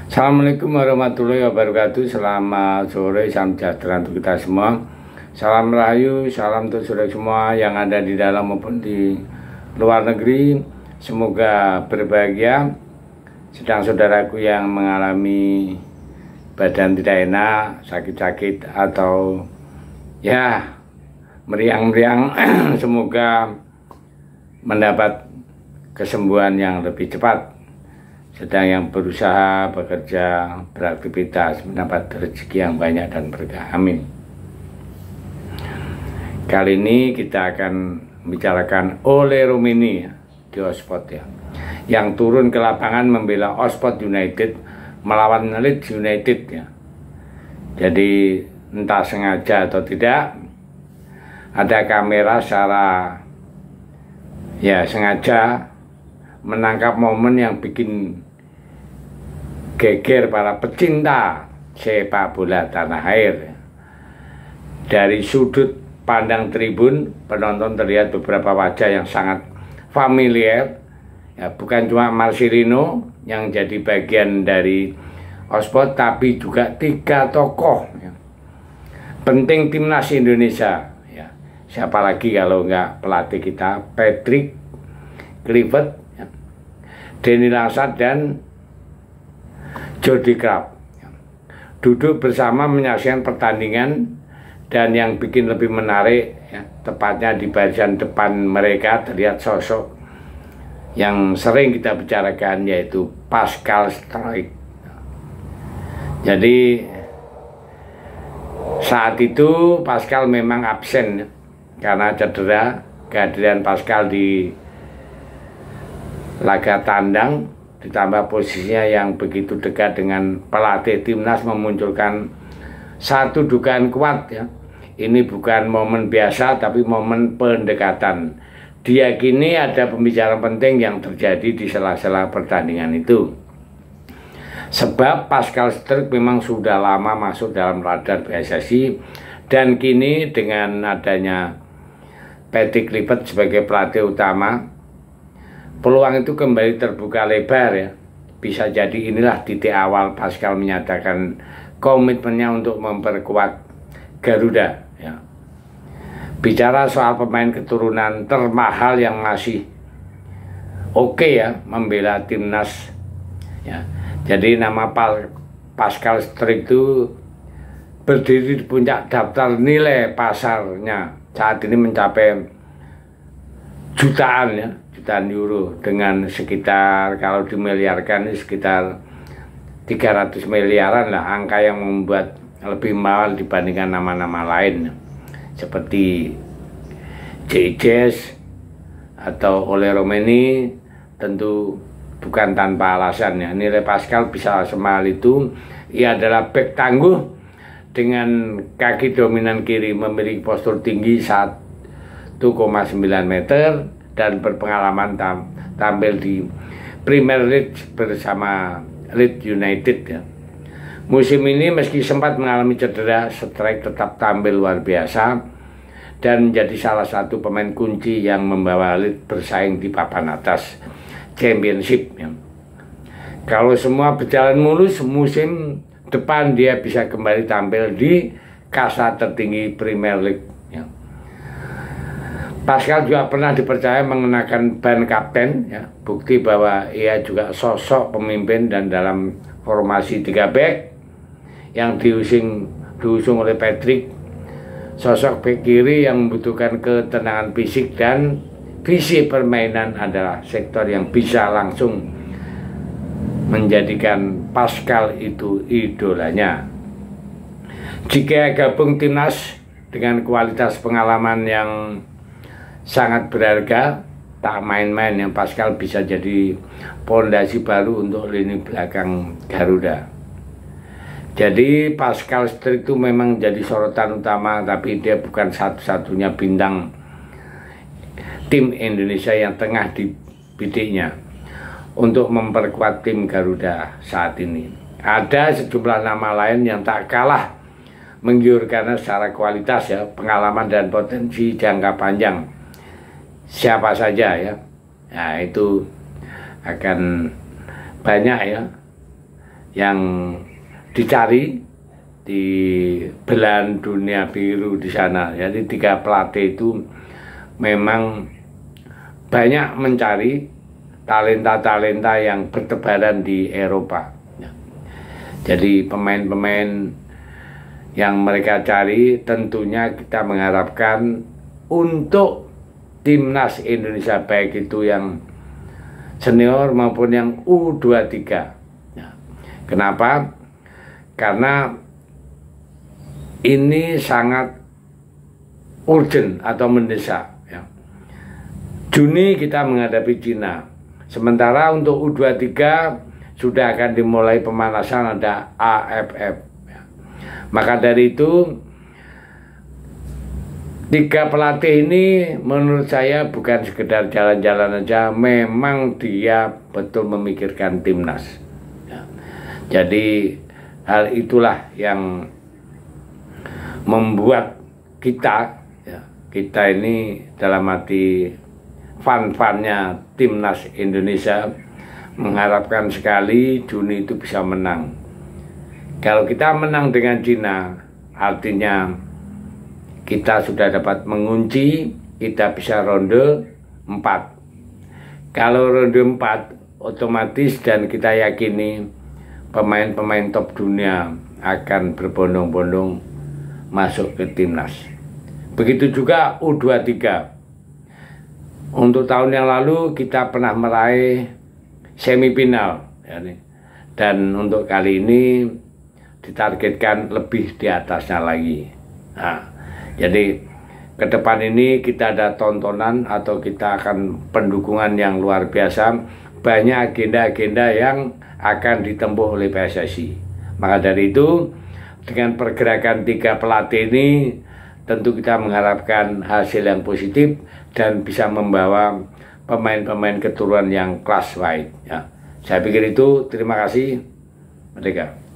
Assalamualaikum warahmatullahi wabarakatuh. Selamat sore, salam sejahtera untuk kita semua. Salam rahayu, salam untuk saudara semua yang ada di dalam maupun di luar negeri. Semoga berbahagia. Sedang saudaraku yang mengalami badan tidak enak, sakit-sakit atau ya meriang-meriang, semoga mendapat kesembuhan yang lebih cepat. Sedang yang berusaha, bekerja, beraktivitas, mendapat rezeki yang banyak dan berkah. Amin. Kali ini kita akan membicarakan Ole Romeni di Oxford ya, yang turun ke lapangan membela Oxford United melawan Leeds United ya. Jadi entah sengaja atau tidak, ada kamera secara ya sengaja menangkap momen yang bikin geger para pecinta sepak bola tanah air. Dari sudut pandang tribun, penonton terlihat beberapa wajah yang sangat familiar. Ya, bukan cuma Marcelino yang jadi bagian dari Oxford, tapi juga 3 tokoh ya, penting timnas Indonesia. Ya, siapa lagi kalau nggak pelatih kita, Patrick Kluivert, ya, Denny Langsat dan Jordi Craft. Duduk bersama menyaksikan pertandingan, dan yang bikin lebih menarik ya, tepatnya di barisan depan mereka terlihat sosok yang sering kita bicarakan, yaitu Pascal Struijk. Jadi saat itu Pascal memang absen ya, karena cedera. Kehadiran Pascal di laga tandang ditambah posisinya yang begitu dekat dengan pelatih timnas memunculkan satu dugaan kuat ya. Ini bukan momen biasa tapi momen pendekatan. Diyakini ada pembicaraan penting yang terjadi di sela-sela pertandingan itu. Sebab Pascal Struijk memang sudah lama masuk dalam radar PSSI, dan kini dengan adanya Patrick Kluivert sebagai pelatih utama, peluang itu kembali terbuka lebar ya. Bisa jadi inilah titik awal Pascal menyatakan komitmennya untuk memperkuat Garuda ya. Bicara soal pemain keturunan termahal yang masih oke ya membela timnas ya. Jadi nama Pascal Struijk itu berdiri di puncak daftar nilai pasarnya saat ini mencapai jutaan ya, jutaan euro, dengan sekitar kalau dimiliarkan sekitar 300 miliaran lah, angka yang membuat lebih mahal dibandingkan nama-nama lain seperti JJS atau Ole Romeni. Tentu bukan tanpa alasan ya, nilai Pascal bisa semahal itu. Ia adalah bek tangguh dengan kaki dominan kiri, memiliki postur tinggi 1,9 meter dan berpengalaman tampil di Premier League bersama Leeds United ya. Musim ini meski sempat mengalami cedera, Struijk tetap tampil luar biasa dan menjadi salah satu pemain kunci yang membawa Leeds bersaing di papan atas Championship ya. Kalau semua berjalan mulus, musim depan dia bisa kembali tampil di kasta tertinggi Premier League ya. Pascal juga pernah dipercaya mengenakan ban kapten ya, bukti bahwa ia juga sosok pemimpin, dan dalam formasi 3 back yang diusung oleh Patrick, sosok bek kiri yang membutuhkan ketenangan fisik dan visi permainan adalah sektor yang bisa langsung menjadikan Pascal itu idolanya. Jika gabung timnas dengan kualitas pengalaman yang sangat berharga, tak main-main yang Pascal bisa jadi pondasi baru untuk lini belakang Garuda. Jadi Pascal Struijk itu memang jadi sorotan utama, tapi dia bukan satu-satunya bintang tim Indonesia yang tengah dibidiknya untuk memperkuat tim Garuda saat ini. Ada sejumlah nama lain yang tak kalah menggiurkan secara kualitas ya, pengalaman dan potensi jangka panjang. Siapa saja ya, nah itu akan banyak ya yang dicari di belahan dunia biru di sana. Jadi 3 pelatih itu memang banyak mencari talenta-talenta yang bertebaran di Eropa. Jadi pemain-pemain yang mereka cari tentunya kita mengharapkan untuk timnas Indonesia, baik itu yang senior maupun yang U23. Kenapa? Karena ini sangat urgent atau mendesak. Juni kita menghadapi Cina. Sementara untuk U23 sudah akan dimulai pemanasan, ada AFF. Maka dari itu 3 pelatih ini menurut saya bukan sekedar jalan-jalan aja, memang dia betul memikirkan timnas. Jadi hal itulah yang membuat kita ini dalam arti fan-fannya timnas Indonesia mengharapkan sekali Juni itu bisa menang. Kalau kita menang dengan Cina, artinya kita sudah dapat mengunci, kita bisa ronde 4. Kalau ronde 4 otomatis dan kita yakini pemain-pemain top dunia akan berbondong-bondong masuk ke timnas. Begitu juga U23. Untuk tahun yang lalu kita pernah meraih semifinal, dan untuk kali ini ditargetkan lebih di atasnya lagi. Nah, jadi ke depan ini kita ada tontonan atau kita akan pendukungan yang luar biasa, banyak agenda-agenda yang akan ditempuh oleh PSSI. Maka dari itu dengan pergerakan 3 pelatih ini tentu kita mengharapkan hasil yang positif dan bisa membawa pemain-pemain keturunan yang class wide. Saya pikir itu. Terima kasih. Merdeka.